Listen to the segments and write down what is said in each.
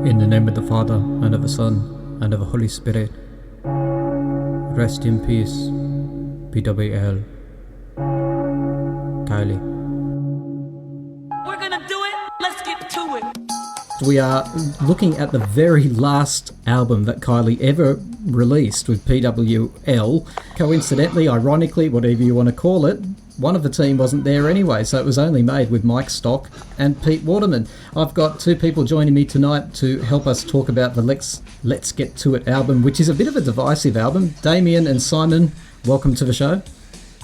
In the name of the Father, and of the Son, and of the Holy Spirit. Rest in peace, PWL. Kylie. We're gonna do it. Let's get to it. We are looking at the very last album that Kylie ever released with PWL. Coincidentally, ironically, whatever you want to call it, one of the team wasn't there anyway, so it was only made with Mike Stock and Pete Waterman. I've got two people joining me tonight to help us talk about the Let's Get To It album, which is a bit of a divisive album. Damien and Simon, welcome to the show.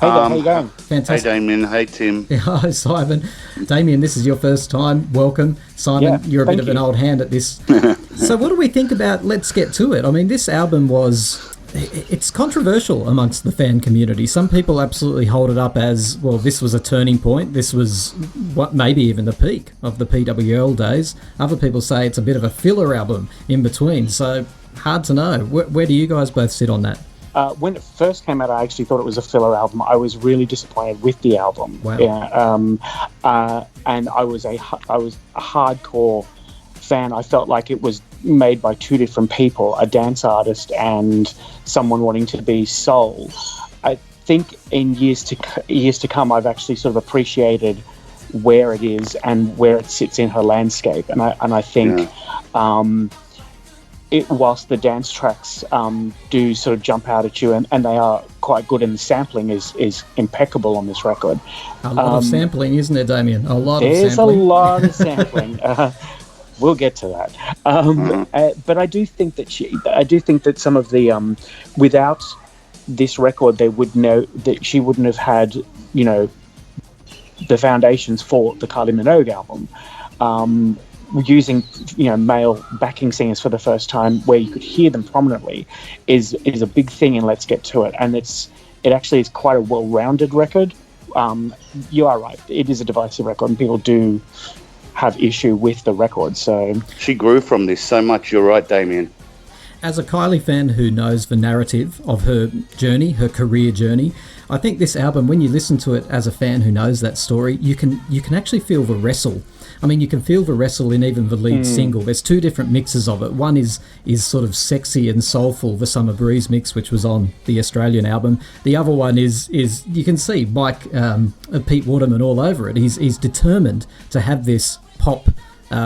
Hey there, how you going? Fantastic. Hey Damien, hey Tim. Hi Simon. Damien, this is your first time. Welcome. Simon, you're a bit of an old hand at this. So what do we think about Let's Get To It? I mean, this album it's controversial amongst the fan community. Some people absolutely hold it up as, well, this was a turning point. This was maybe even the peak of the PWL days. Other people say it's a bit of a filler album in between. So hard to know. Where do you guys both sit on that? When it first came out, I actually thought it was a filler album. I was really disappointed with the album. Wow. Yeah, and I was a hardcore fan. I felt like it was made by two different people, a dance artist and someone wanting to be soul. I think in years to come, I've actually sort of appreciated where it is and where it sits in her landscape. And I think whilst the dance tracks do sort of jump out at you, and they are quite good, and the sampling is impeccable on this record. A lot of sampling, isn't there, Damien? There's a lot of sampling. We'll get to that. But I do think that some of the without this record, they would know that she wouldn't have had, the foundations for the Kylie Minogue album. Using male backing singers for the first time, where you could hear them prominently, is a big thing in Let's Get To It, and it actually is quite a well-rounded record. You are right; it is a divisive record, and people do have issue with the record. So she grew from this so much. You're right, Damien. As a Kylie fan who knows the narrative of her journey, her career journey, I think this album, when you listen to it as a fan who knows that story, you can actually feel the wrestle. I mean, you can feel the wrestle in even the lead single. There's two different mixes of it. One is sort of sexy and soulful, the Summer Breeze mix, which was on the Australian album. The other one is you can see Mike, Pete Waterman all over it. He's determined to have this pop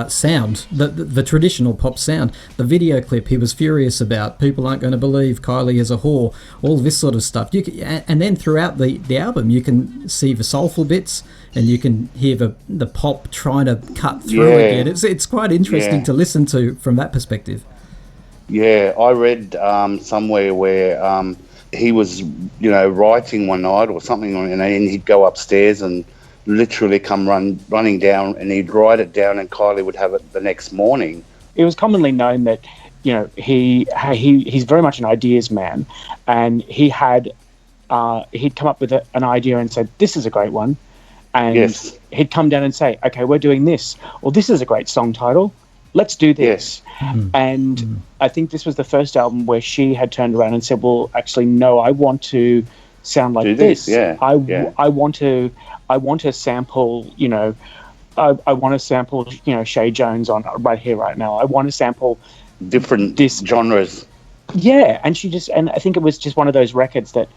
sound, the traditional pop sound. The video clip he was furious about. People aren't going to believe Kylie is a whore. All this sort of stuff. And then throughout the album, you can see the soulful bits, and you can hear the pop trying to cut through again. It's quite interesting to listen to from that perspective. Yeah, I read somewhere where he was, writing one night or something, and then he'd go upstairs and literally come running down, and he'd write it down, and Kylie would have it the next morning. It was commonly known that he's very much an ideas man, and he'd come up with an idea and said, "This is a great one," and he'd come down and say, "Okay, we're doing this," or "This is a great song title, let's do this." And I think this was the first album where she had turned around and said, "Well, actually, no, I want to sound like this. I want to sample, I want to sample, Shay Jones on Right Here, Right Now. I want to sample different genres." Yeah, and I think it was just one of those records that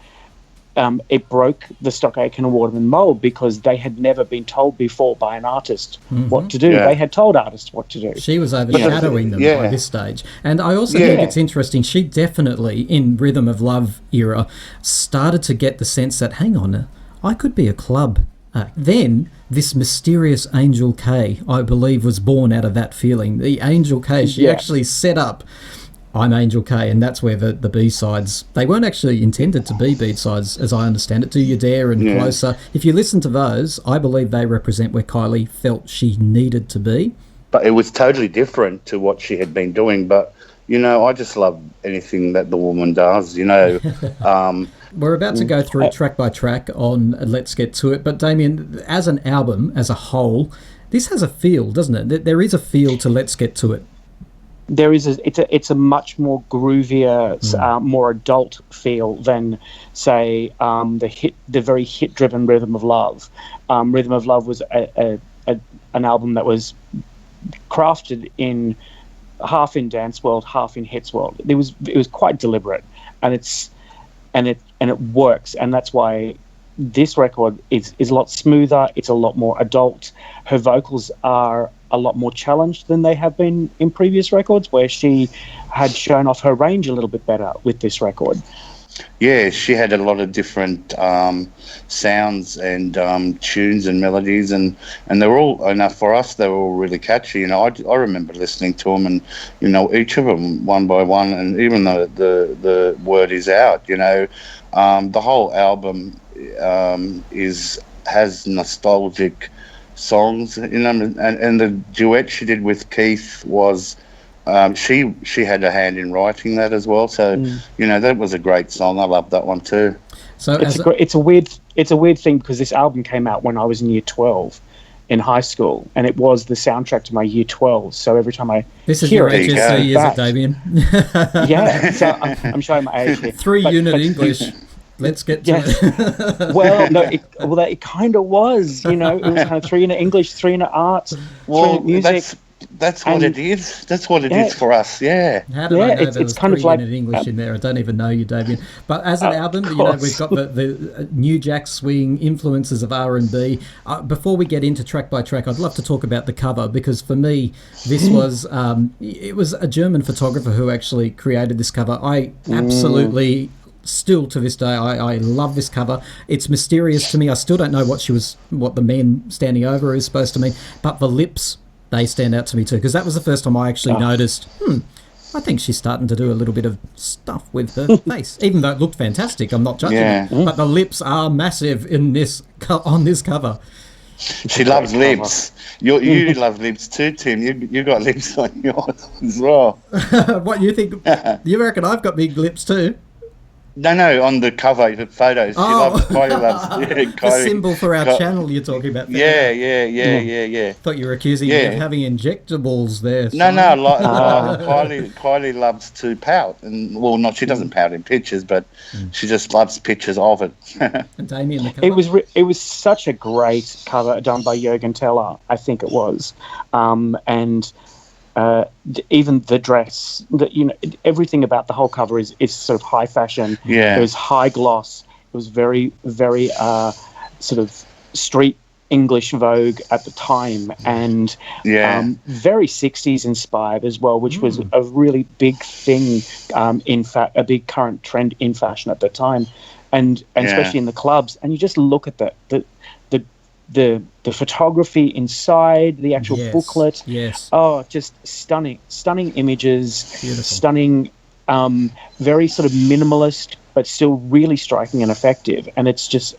it broke the Stock Aitken and Waterman mold, because they had never been told before by an artist what to do. They had told artists what to do. She was overshadowing them by this stage. And I also think it's interesting, she definitely, in Rhythm of Love era, started to get the sense that, hang on, I could be a club act. Then this mysterious Angel K, I believe, was born out of that feeling. The Angel K, she actually set up I'm Angel K, and that's where the B-sides, they weren't actually intended to be B-sides, as I understand it. Do You Dare and Closer. If you listen to those, I believe they represent where Kylie felt she needed to be. But it was totally different to what she had been doing. But, I just love anything that the woman does, We're about to go through track by track on Let's Get To It. But Damien, as an album, as a whole, this has a feel, doesn't it? There is a feel to Let's Get To It. There is it's a much more groovier, more adult feel than, say, the very hit-driven Rhythm of Love. Rhythm of Love was an album that was crafted in half in dance world, half in hits world. It was quite deliberate, and it works, and that's why this record is a lot smoother. It's a lot more adult. Her vocals are a lot more challenged than they have been in previous records, where she had shown off her range a little bit better with this record. Yeah, she had a lot of different sounds and tunes and melodies, and they're all, for us, they were all really catchy. I remember listening to them, and each of them one by one, and even the word is out. The whole album has nostalgic songs, and the duet she did with Keith was. She had a hand in writing that as well, so that was a great song. I love that one too. So it's a weird thing, because this album came out when I was in year 12 in high school, and it was the soundtrack to my year 12. So every time I hear it, is it, Damien? Yeah, so I'm showing my age here. 3-unit English. Let's get to it. Well, no, it kind of was. It was kind of 3-unit English, 3-unit art, 3-unit music. That's what it is. That's what it is for us. Yeah. How did I know there was kind of like English in there? I don't even know you, Damien. But as an album, we've got the New Jack Swing influences of R&B. Before we get into track by track, I'd love to talk about the cover, because for me, this was it was a German photographer who actually created this cover. I absolutely. Still to this day, I love this cover. It's mysterious to me. I still don't know what the man standing over is supposed to mean. But the lips, they stand out to me too, because that was the first time I actually noticed, I think she's starting to do a little bit of stuff with her face. Even though it looked fantastic, I'm not judging it. But the lips are massive on this cover. She loves lips. You love lips too, Tim. You got lips on yours as well. What, you think? You reckon I've got big lips too? No, on the cover, the photos. Kylie loves the symbol for our channel you're talking about there. Yeah. Thought you were accusing me of having injectables there. No, Kylie loves to pout. She doesn't pout in pictures, but she just loves pictures of it. And Damien, the cover? It was such a great cover done by Jürgen Teller, I think it was. And... even the dress, everything about the whole cover is sort of high fashion. Yeah, it was high gloss. It was very, very sort of street English Vogue at the time, and very 60s inspired as well, which was a really big thing. A big current trend in fashion at the time, and especially in the clubs. And you just look at the photography inside, the actual booklet. Yes. Oh, just stunning images. Beautiful. Stunning, very sort of minimalist, but still really striking and effective. And it's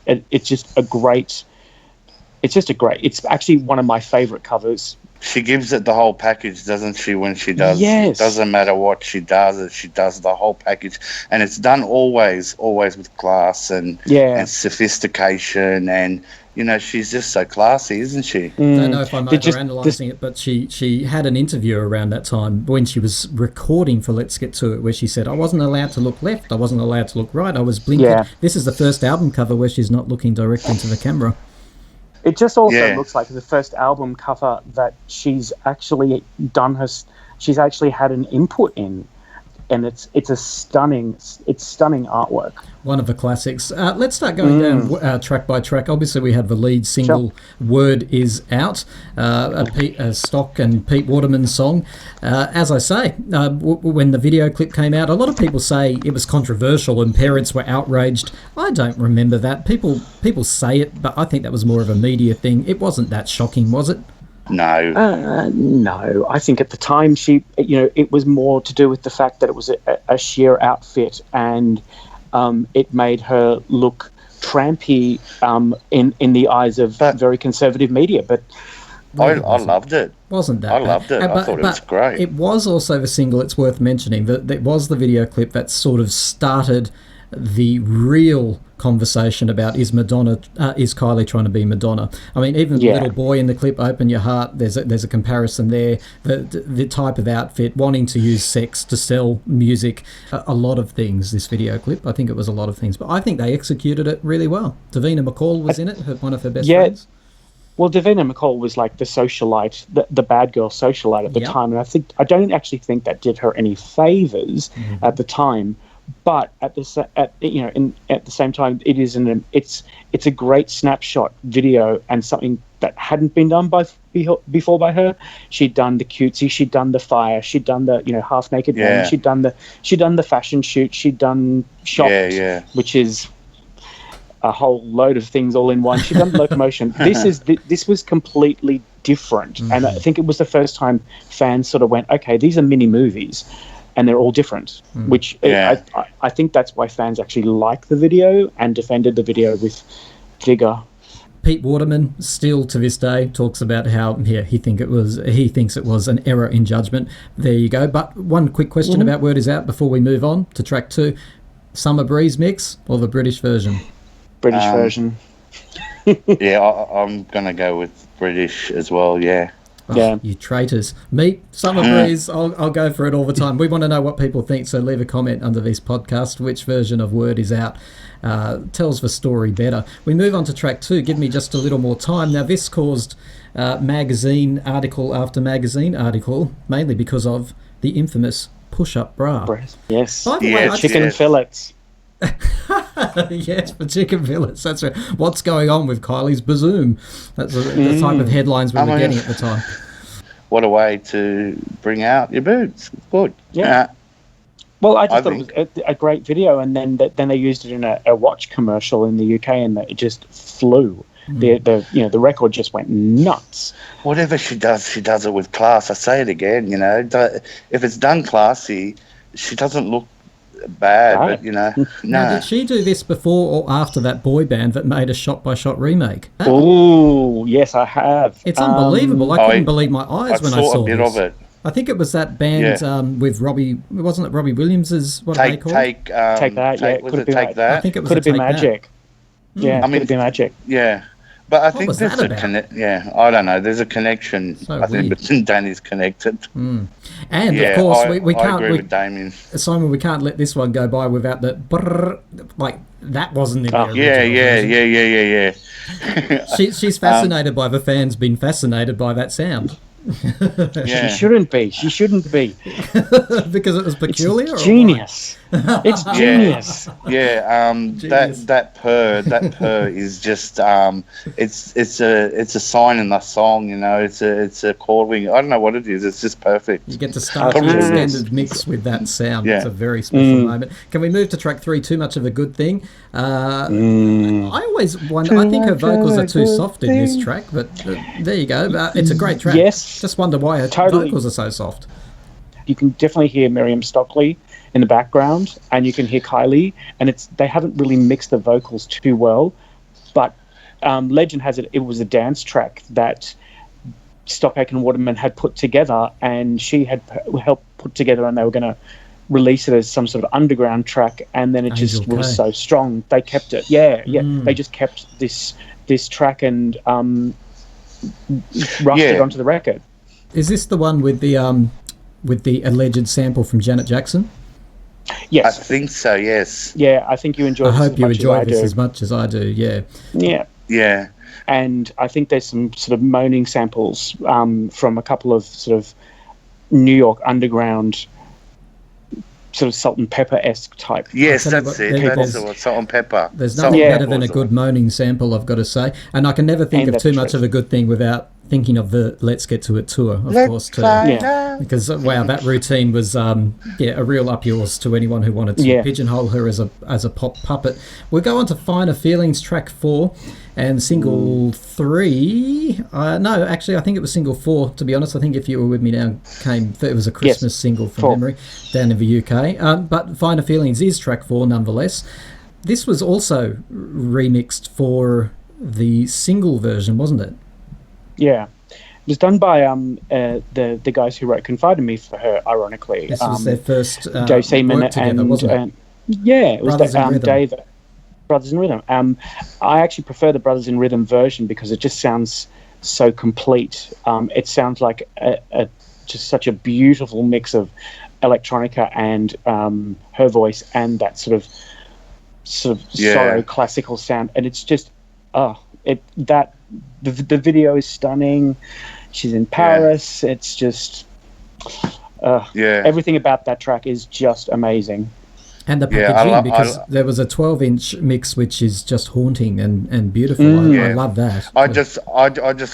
actually one of my favorite covers. She gives it the whole package, doesn't she, when she does? Yes. It doesn't matter what she does, she does the whole package. And it's done always with class and sophistication, and she's just so classy, isn't she? I don't know if I'm overanalyzing it, but she had an interview around that time when she was recording for Let's Get To It, where she said, I wasn't allowed to look left, I wasn't allowed to look right, I was blinking. Yeah. This is the first album cover where she's not looking direct into the camera. It just also looks like the first album cover that she's actually she's actually had an input in. And it's stunning artwork. One of the classics. Let's start going down track by track. Obviously, we have the lead single, Word Is Out, a Stock and Pete Waterman song. As I say, when the video clip came out, a lot of people say it was controversial and parents were outraged. I don't remember that. People say it, but I think that was more of a media thing. It wasn't that shocking, was it? No. No. I think at the time it was more to do with the fact that it was a sheer outfit, and it made her look trampy in the eyes of very conservative media. But I loved it. Wasn't that? I loved it. I thought it was great. It was also the single. It's worth mentioning that it was the video clip that sort of started the real conversation about is Kylie trying to be Madonna. I mean, even the little boy in the clip, Open Your Heart, there's a comparison there. The type of outfit, wanting to use sex to sell music, a lot of things, this video clip. I think it was a lot of things, but I think they executed it really well. Davina McCall was in it, one of her best friends. Well, Davina McCall was like the socialite, the bad girl socialite at the Yep. time, and I don't actually think that did her any favors at the time. But at the same time, it's a great snapshot video and something that hadn't been done before by her. She'd done the cutesy, she'd done the fire, she'd done the half naked woman, she'd done the fashion shoot, she'd done Shocked, which is a whole load of things all in one. She'd done locomotion. This was completely different, and I think it was the first time fans sort of went, okay, these are mini movies, and they're all different. Which I think that's why fans actually like the video and defended the video with vigor. Pete Waterman still to this day talks about how he thinks it was an error in judgment. There you go. But one quick question about Word Is Out before we move on to track 2: Summer Breeze mix or the British version? British version. I'm gonna go with British as well. Yeah. Oh, you traitors. Me, Summer Breeze, I'll go for it all the time. We want to know what people think, so leave a comment under this podcast. Which version of Word Is Out tells the story better? We move on to track 2. Give me just a little more time. Now, this caused magazine article after magazine article, mainly because of the infamous push-up bra. Yes. By the way, chicken fillets. Yes, for chicken fillets. That's right. What's going on with Kylie's bazoom? That's the type of headlines we were getting at the time. What a way to bring out your boobs. Good. Yeah. Well, I thought it was a great video, and then they used it in a watch commercial in the UK, and it just flew. The record just went nuts. Whatever she does it with class. I say it again. If it's done classy, she doesn't look bad, but no. Now, did she do this before or after that boy band that made a shot-by-shot remake? Oh, yes, I have. It's unbelievable. I couldn't believe my eyes when I saw a bit this. of it. I think it was that band with Robbie. Wasn't it Robbie Williams's? What are they called? Take that. That? I think it was. Could have been Magic. That. Yeah, could have been Magic. Yeah. But I think was there's that a about? connect. Yeah, I don't know. There's a connection. So I think weird. between Danny's connected. And of course, we I can't. agree with Damien. Simon, we can't let this one go by without the brrr, like that wasn't in the original version. She's fascinated by the fans being fascinated by that sound. She shouldn't be. Because it was peculiar. It's genius. It's genius. That purr is just it's a sign in the song. It's a calling. I don't know what it is. It's just perfect. You get to start the extended mix with that sound. It's a very special moment. Can we move to track 3? Too much of a good thing. I always wonder. I think her vocals are too soft in this track, but there you go. It's a great track. Yes. Just wonder why her vocals are so soft. You can definitely hear Miriam Stockley in the background, and you can hear Kylie, and they haven't really mixed the vocals too well, but legend has it was a dance track that Stockhake and Waterman had put together, and she had helped put together, and they were going to release it as some sort of underground track, and then it just was so strong they kept it. They just kept this track and rushed it onto the record. Is this the one with the alleged sample from Janet Jackson? Yes, I think so. Yes. Yeah, I think you enjoyed. I hope you enjoyed this as much as I do. Yeah. Yeah. Yeah. And I think there's some sort of moaning samples from a couple of sort of New York underground, sort of Salt and Pepper-esque type. Yes, that's it. That's what Salt and Pepper. There's nothing better than a good moaning sample, I've got to say. And I can never think of too much of a good thing without thinking of the Let's Get To It tour, of course, too. Yeah. Because, wow, that routine was a real up yours to anyone who wanted to pigeonhole her as a pop puppet. We'll go on to Finer Feelings, track 4, and single 3. No, actually, I think it was single 4, to be honest. I think If You Were With Me Now it was a Christmas single from memory down in the UK. But Finer Feelings is track 4, nonetheless. This was also remixed for the single version, wasn't it? Yeah, it was done by the guys who wrote "Confide in Me" for her. Ironically, this was their first Dave Seaman work together, wasn't it? It was Brothers in Rhythm. Dave. Brothers in Rhythm. I actually prefer the Brothers in Rhythm version because it just sounds so complete. It sounds like just such a beautiful mix of electronica and her voice and that sort of sorrow classical sound, and it's just the video is stunning. She's in Paris. It's just everything about that track is just amazing. And the packaging, because there was a 12-inch mix, which is just haunting and beautiful. I love that. I just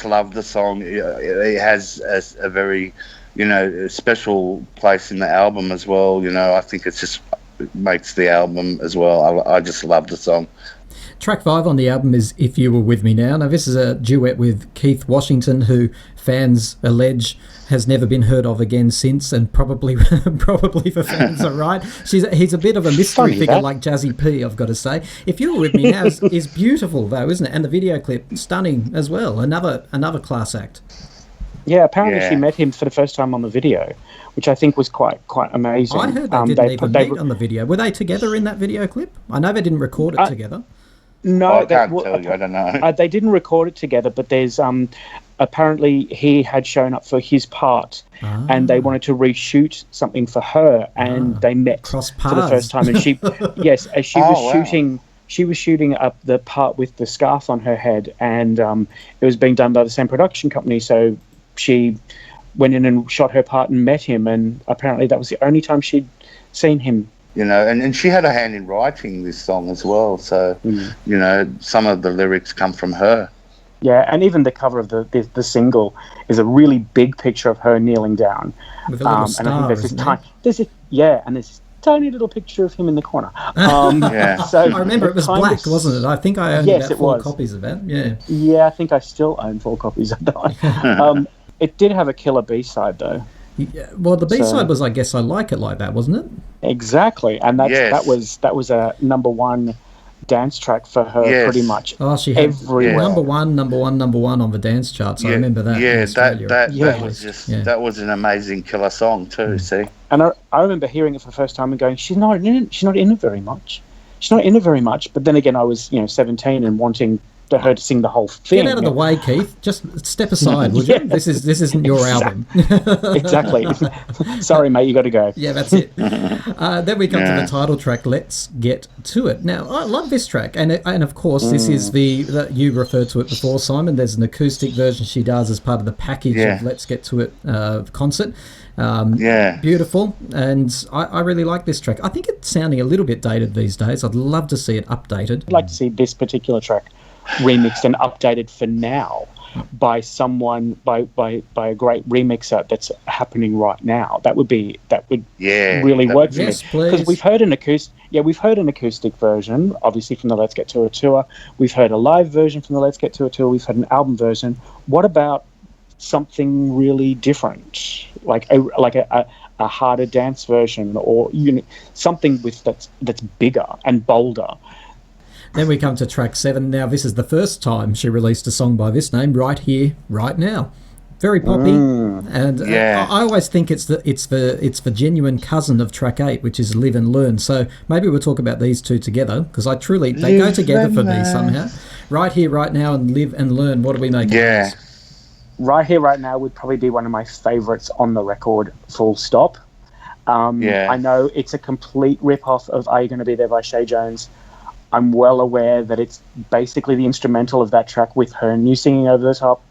love the song. It has a very, special place in the album as well. I think it makes the album as well. I just love the song. Track 5 on the album is If You Were With Me Now. Now, this is a duet with Keith Washington, who fans allege has never been heard of again since, and probably the fans are right. He's a bit of a mystery figure like Jazzy P, I've got to say. If You Were With Me Now is beautiful, though, isn't it? And the video clip, stunning as well. Another class act. Yeah, apparently she met him for the first time on the video, which I think was quite amazing. I heard they didn't even meet on the video. Were they together in that video clip? I know they didn't record it together. No, I can't tell you. I don't know. They didn't record it together, but there's apparently he had shown up for his part, and they wanted to reshoot something for her, and they met for the first time. And she, as she was shooting. She was shooting up the part with the scarf on her head, and it was being done by the same production company. So she went in and shot her part and met him, and apparently that was the only time she'd seen him. And she had a hand in writing this song as well. So, some of the lyrics come from her. Yeah, and even the cover of the single is a really big picture of her kneeling down. With a little star, and I think there's this tiny little picture of him in the corner. So I remember it was black, wasn't it? I think I owned about 4 copies of that. Yeah. Yeah, I think I still own 4 copies of that. It did have a killer B-side, though. Yeah, well, the B-side was, I Guess I Like It Like That, wasn't it? Exactly, and that was a number 1 dance track for her pretty much. Oh, she had everywhere. number one on the dance charts. I remember that. Yeah, that was an amazing killer song too. See, and I remember hearing it for the first time and going, she's not in it very much. But then again, I was 17 and wanting her to sing the whole thing. Get out of the way, Keith. Just step aside, would you? This isn't your album. Exactly. Sorry, mate, you got to go. Yeah, that's it. Then we come to the title track, Let's Get To It. Now, I love this track, and of course, this is the you referred to it before, Simon. There's an acoustic version she does as part of the package of Let's Get To It concert. Beautiful, and I really like this track. I think it's sounding a little bit dated these days. I'd love to see it updated. I'd like to see this particular track remixed and updated for now by someone, by a great remixer that's happening right now. That would really work for me, because we've heard an acoustic version, obviously, from the Let's Get To It tour. We've heard a live version from the Let's Get To It tour. We've heard an album version. What about something really different, like a harder dance version, or something that's bigger and bolder? Then we come to track 7. Now, this is the first time she released a song by this name, Right Here, Right Now. Very poppy, and I always think it's the genuine cousin of track 8, which is Live and Learn. So maybe we'll talk about these two together, because they go together for me somehow. Right Here, Right Now, and Live and Learn. What do we make of this? Right Here, Right Now would probably be one of my favourites on the record, full stop. I know it's a complete rip-off of Are You Gonna Be There by Shay Jones. I'm well aware that it's basically the instrumental of that track with her new singing over the top.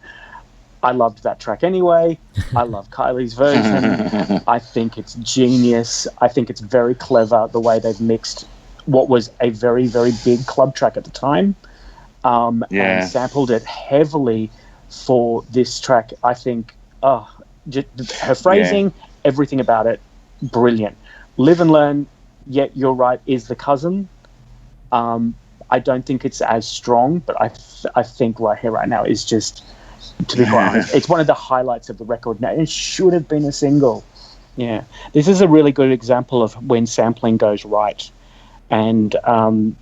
I loved that track anyway. I love Kylie's version. I think it's genius. I think it's very clever the way they've mixed what was a very, very big club track at the time, and sampled it heavily for this track. I think her phrasing, everything about it, brilliant. Live and Learn, you're right, is the cousin. I don't think it's as strong, but I think Right Here, Right Now is just, to be quite honest, it's one of the highlights of the record now. It should have been a single. Yeah. This is a really good example of when sampling goes right. And that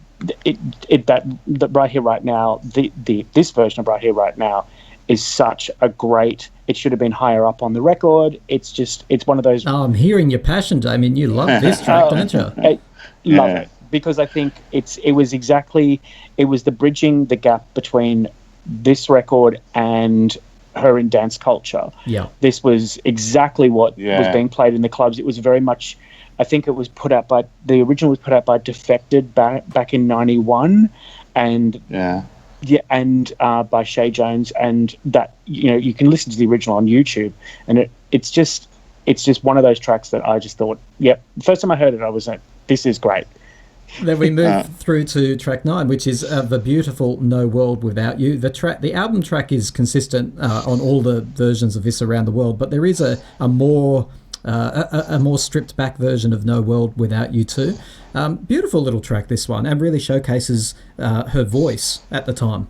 Right Here, Right Now, this version of Right Here, Right Now is such a great, it should have been higher up on the record. It's one of those... Oh, I'm hearing your passion, Damien. You love this track, don't you? Love it. Because I think it was the bridging the gap between this record and her in dance culture. Yeah. This was exactly what was being played in the clubs. It was very much, I think it was the original was put out by Defected back in 91, and Yeah, and by Shay Jones, and that you can listen to the original on YouTube, and it's just one of those tracks that I just thought, yep. The first time I heard it, I was like, this is great. Then we move through to track 9, which is the beautiful No World Without You. The album track is consistent on all the versions of this around the world, but there is a more stripped back version of No World Without You too. Beautiful little track, this one, and really showcases her voice at the time.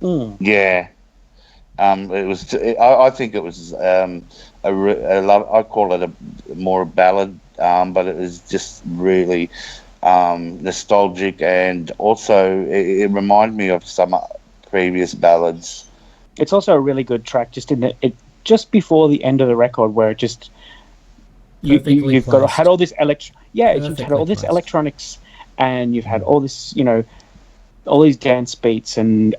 Yeah. It was. I think it was a love. I call it more a ballad, but it was just really nostalgic, and also it reminded me of some previous ballads. It's also a really good track, just just before the end of the record, where it just you've had all this you've had all this electronics, and you've had all this all these dance beats and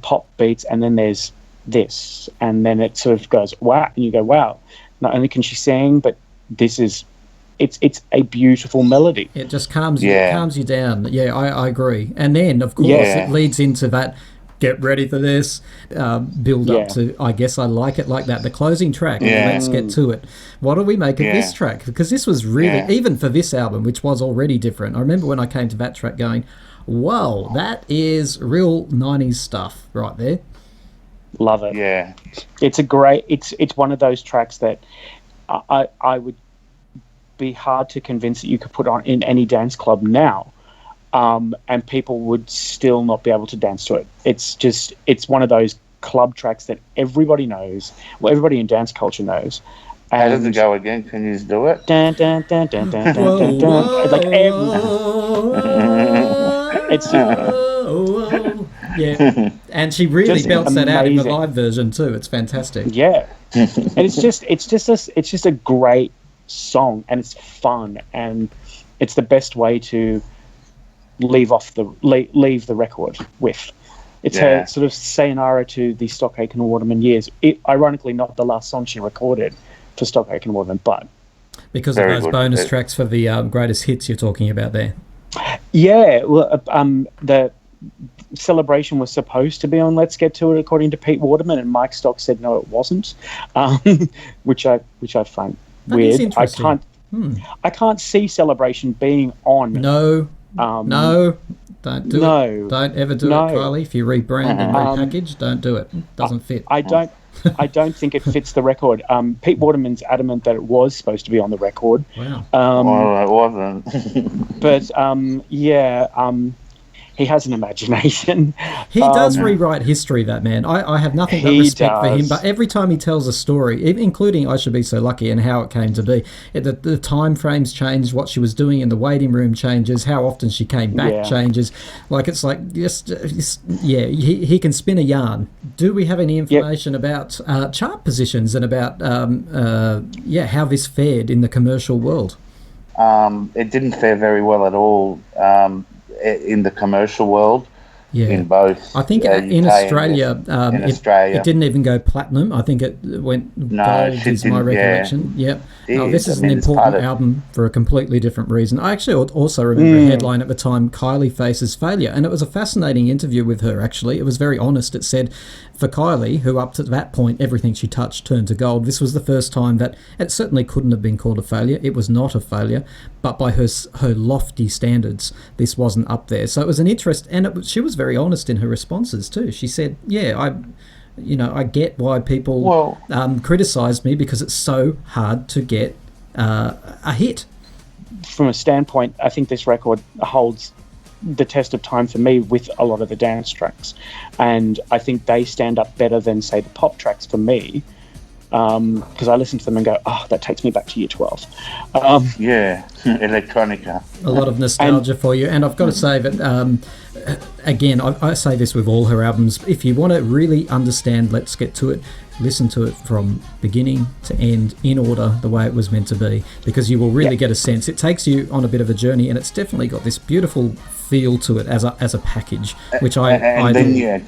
pop beats, and then there's this, and then it sort of goes wow, and you go wow. Not only can she sing, but this is it's a beautiful melody. It just calms you down. Yeah, I agree. And then of course it leads into that get ready for this build up to I Guess I Like It Like That, the closing track. Let's get to it. What do we make of this track? Because this was really, even for this album, which was already different, I remember when I came to that track going, whoa, that is real 90s stuff right there. Love it. Yeah, it's a great. It's one of those tracks that I would be hard to convince that you could put on in any dance club now, and people would still not be able to dance to it. It's one of those club tracks that everybody knows. Well, everybody in dance culture knows. How does it go again? Can you just do it? Dun, dun, dun, dun, dun, dun, dun, dun. Like it's yeah, and she really belts that out in the live version too. It's fantastic. Yeah, and it's just a great song, and it's fun, and it's the best way to leave the record with. It's her sort of sayonara to the Stock Aitken Waterman years. Ironically, not the last song she recorded for Stock Aitken Waterman, but because of those bonus tracks for the greatest hits you're talking about there. Yeah, well, the Celebration was supposed to be on Let's Get To It, according to Pete Waterman, and Mike Stock said no, it wasn't, which I find weird. I can't see Celebration being on. No, don't do it. Don't ever do it, Kylie. If you rebrand and repackage, don't do it. It doesn't fit. I don't think it fits the record. Pete Waterman's adamant that it was supposed to be on the record. Wow. Well, it wasn't. But he has an imagination. He does rewrite history, that man. I have nothing but respect for him. But every time he tells a story, including I Should Be So Lucky and how it came to be, the time frames change, what she was doing in the waiting room changes, how often she came back changes. Like, it's like, he can spin a yarn. Do we have any information about chart positions and about how this fared in the commercial world? It didn't fare very well at all. In the commercial world, in both. I think in Australia, it didn't even go platinum. I think it went gold, is my recollection. Yep. This is an important album for a completely different reason. I actually also remember a headline at the time, Kylie Faces Failure, and it was a fascinating interview with her, actually. It was very honest. It said, for Kylie, who up to that point, everything she touched turned to gold, this was the first time that it certainly couldn't have been called a failure. It was not a failure, but by her lofty standards, this wasn't up there. So it was an interest, and she was very honest in her responses too. She said, I get why people criticise me, because it's so hard to get a hit. From a standpoint, I think this record holds the test of time for me with a lot of the dance tracks, and I think they stand up better than, say, the pop tracks for me, because I listen to them and go, oh, that takes me back to year 12. Electronica. A lot of nostalgia for you. And I've got to say that, again, I say this with all her albums, if you want to really understand Let's Get To It, listen to it from beginning to end in order, the way it was meant to be, because you will really get a sense. It takes you on a bit of a journey, and it's definitely got this beautiful feel to it as a package, which I do.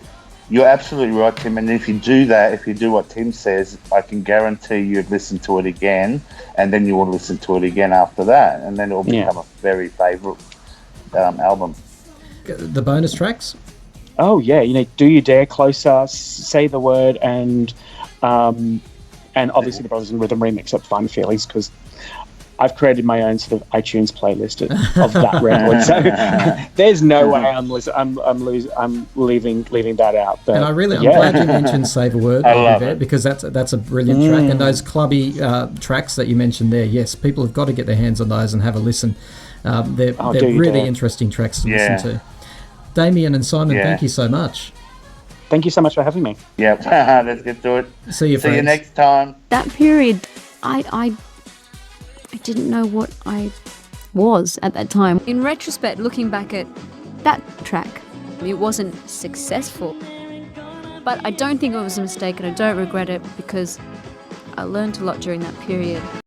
You're absolutely right, Tim. And if you do that, if you do what Tim says, I can guarantee you'd listen to it again, and then you will listen to it again after that, and then it will become a very favourite album. The bonus tracks? Oh yeah, do you dare closer, say the word, and obviously the Brothers in Rhythm remix of Fun Feelings, because I've created my own sort of iTunes playlist of that record. So there's no way I'm leaving that out. But And I'm glad you mentioned Save a Word, love because that's a brilliant track. And those clubby tracks that you mentioned there, yes, people have got to get their hands on those and have a listen. They're really interesting tracks to listen to. Damien and Simon, thank you so much. Thank you so much for having me. Yep, let's get to it. See you next time. That period, I didn't know what I was at that time. In retrospect, looking back at that track, it wasn't successful. But I don't think it was a mistake, and I don't regret it, because I learned a lot during that period.